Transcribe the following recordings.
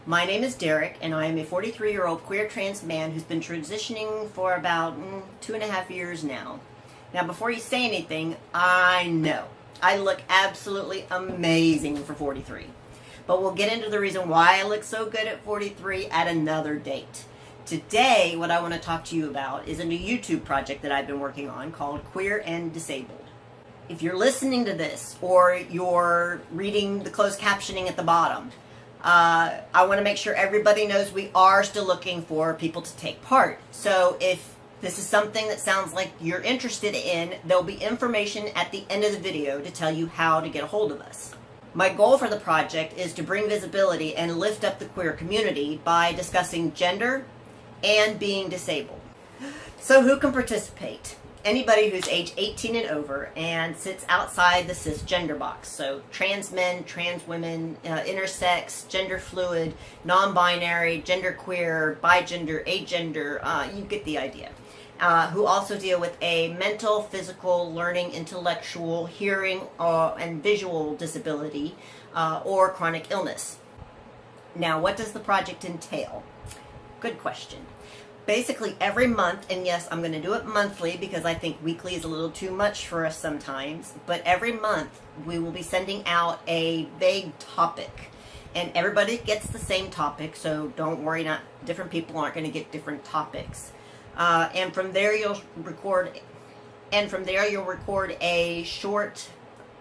My name is Derek, and I am a 43-year-old queer trans man who's been transitioning for about 2.5 years now. Now, before you say anything, I know I look absolutely amazing for 43. But we'll get into the reason why I look so good at 43 at another date. Today, what I want to talk to you about is a new YouTube project that I've been working on called Queer and Disabled. If you're listening to this, or you're reading the closed captioning at the bottom, I want to make sure everybody knows we are still looking for people to take part. So if this is something that sounds like you're interested in, there'll be information at the end of the video to tell you how to get a hold of us. My goal for the project is to bring visibility and lift up the queer community by discussing gender and being disabled. So who can participate? Anybody who's age 18 and over and sits outside the cisgender box. So transmen, transwomen, intersex, genderfluid, nonbinary, genderqueer, bigender, agender, you get the idea. Who also deal with a mental, physical, learning, intellectual, hearing, and visual disability or chronic illness. Now, what does the project entail? Good question. Basically every month, and yes, I'm going to do it monthly because I think weekly is a little too much for us sometimes, but every month we will be sending out a vague topic. And everybody gets the same topic, so don't worry, not different people aren't going to get different topics. And from there you'll record a short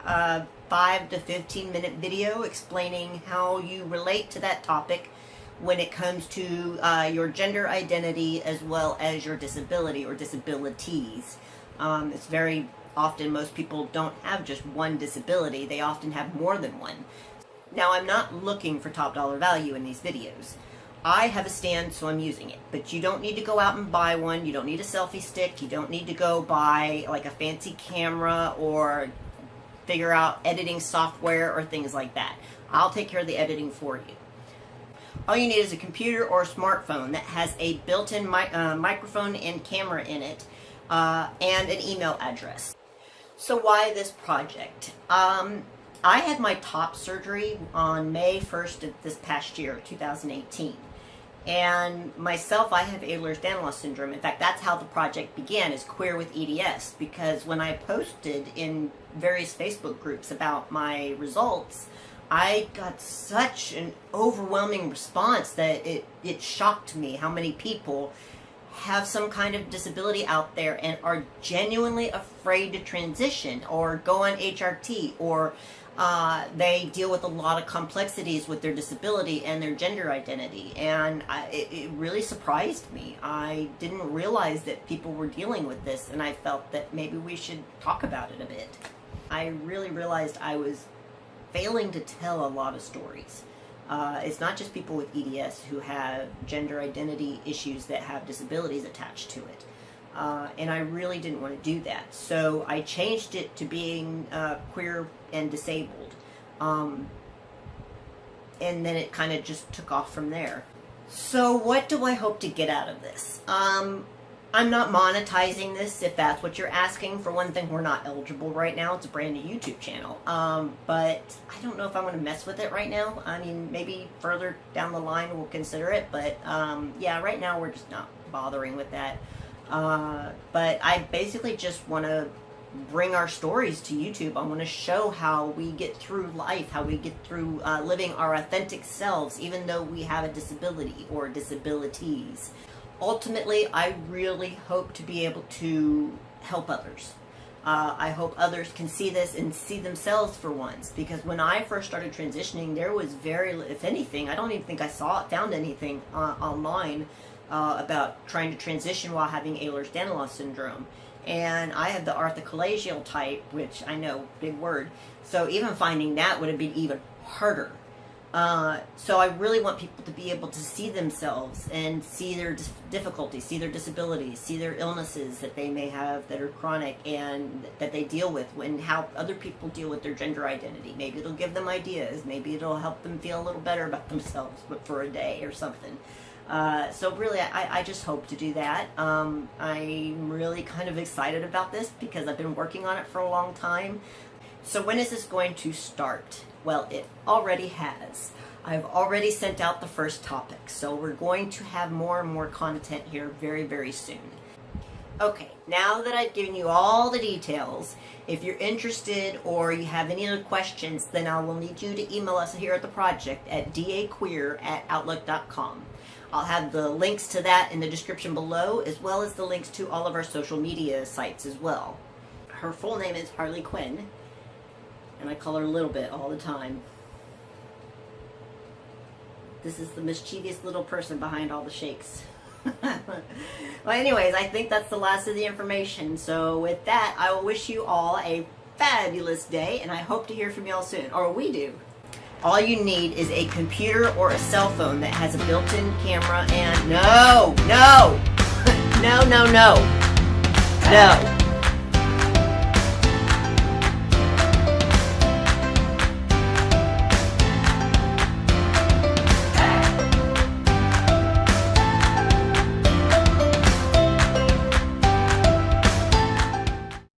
5 to 15 minute video explaining how you relate to that topic when it comes to your gender identity as well as your disability or disabilities. It's very often most people don't have just one disability, they often have more than one. Now, I'm not looking for top dollar value in these videos. I have a stand, so I'm using it. But you don't need to go out and buy one, you don't need a selfie stick, you don't need to go buy like a fancy camera or figure out editing software or things like that. I'll take care of the editing for you. All you need is a computer or a smartphone that has a built-in microphone and camera in it, and an email address. So why this project? I had my top surgery on May 1st of this past year, 2018. And myself, I have Ehlers-Danlos syndrome. In fact, that's how the project began, is Queer with EDS, because when I posted in various Facebook groups about my results, I got such an overwhelming response that it shocked me how many people have some kind of disability out there and are genuinely afraid to transition or go on HRT, or they deal with a lot of complexities with their disability and their gender identity. And it really surprised me. I didn't realize that people were dealing with this, and I felt that maybe we should talk about it a bit. I really realized I was failing to tell a lot of stories. It's not just people with EDS who have gender identity issues that have disabilities attached to it. And I really didn't want to do that. So I changed it to being queer and disabled. And then it kind of just took off from there. So what do I hope to get out of this? I'm not monetizing this, if that's what you're asking. For one thing, we're not eligible right now. It's a brand new YouTube channel. But I don't know if I'm going to mess with it right now. I mean, maybe further down the line we'll consider it. But yeah, right now we're just not bothering with that. But I basically just want to bring our stories to YouTube. I want to show how we get through life, how we get through living our authentic selves, even though we have a disability or disabilities. Ultimately, I really hope to be able to help others. I hope others can see this and see themselves for once, because when I first started transitioning, there was very, if anything, I don't even think I found anything online about trying to transition while having Ehlers-Danlos syndrome. And I have the arthrochalageal type, which I know, big word, so even finding that would have been even harder. So I really want people to be able to see themselves and see their difficulties, see their disabilities, see their illnesses that they may have that are chronic and that they deal with, and how other people deal with their gender identity. Maybe it'll give them ideas, maybe it'll help them feel a little better about themselves, but for a day or something. So really, I just hope to do that. I'm really kind of excited about this because I've been working on it for a long time. So when is this going to start? Well, it already has. I've already sent out the first topic, so we're going to have more and more content here very, very soon. Okay, now that I've given you all the details, if you're interested or you have any other questions, then I will need you to email us here at the project at daqueer@outlook.com. I'll have the links to that in the description below, as well as the links to all of our social media sites as well. Her full name is Harley Quinn, and I call her Little Bit all the time. This is the mischievous little person behind all the shakes. Well, anyways, I think that's the last of the information. So with that, I will wish you all a fabulous day, and I hope to hear from y'all soon. Or we do. All you need is a computer or a cell phone that has a built-in camera and... No!